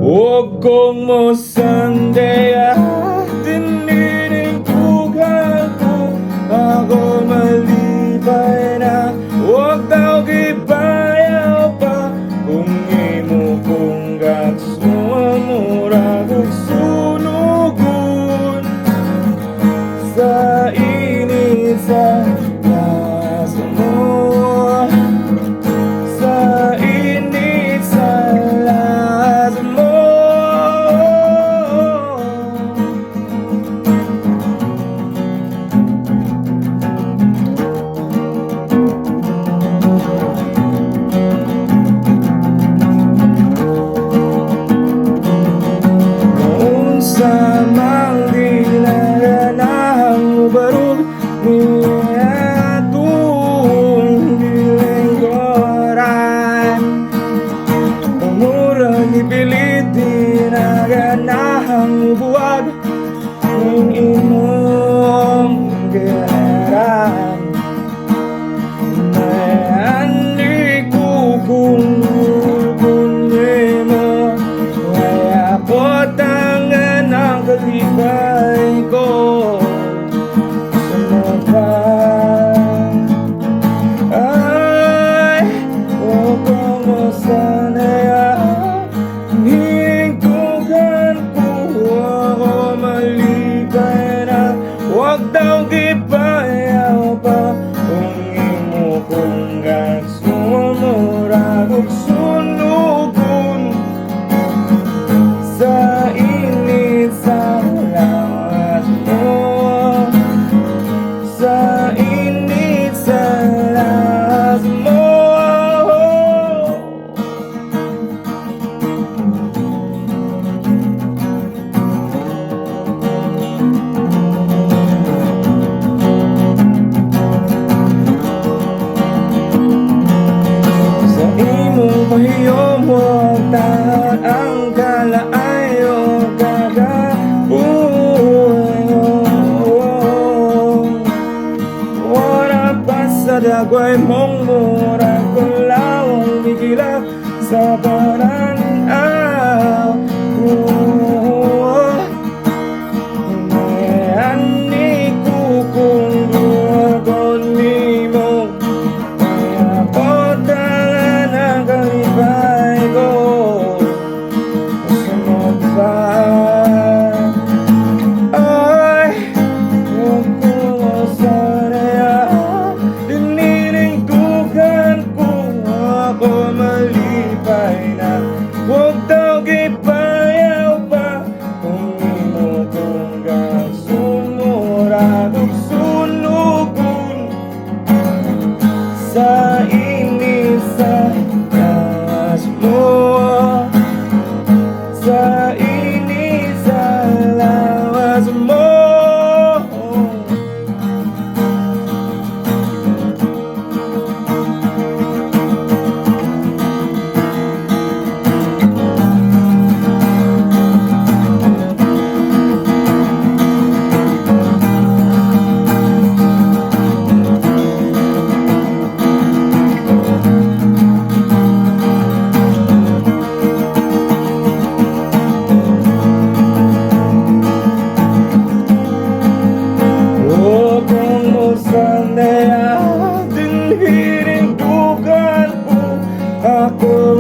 Huwag kong masandaya, tinitipugan ko ako malibay na. Huwag daw gibayaw pa kung imo kong gagsumura kong sunugun sa init sa laso mo, sa init sa laso mo. Noon sa mang dinaranang barog niya itong dilinggoran, umurang ipilit dinaranang buwag ng imong ganaran. May ko kung mo, kaya potangan ang kalibay ko sa mata. Ay, huwag kang masanaya, hiningtugan ko ako malibay na. Huwag daw gibayaw pa kung imo kong gagsumura kong sunugun sa init sa lawas mo, sa init sa lawas mo. Sa imong pahiyom huwag tahan ang kalaayo kagabuhay. Wala pa sa dagway mong murag kulawang bigila sa pananaw. Ani ko kung duwagon nimo, kaya potangan ang kalibay ko sa mata. Ay, huwag ko masanaya, tinitipugan ko ako malibay na. Huwag daw gibayaw pa kung imo kong gagsumura kong sunugun sa init sa lawas mo, sa init sa lawas mo. Huwag kong masandaya, tinitipugan ko ako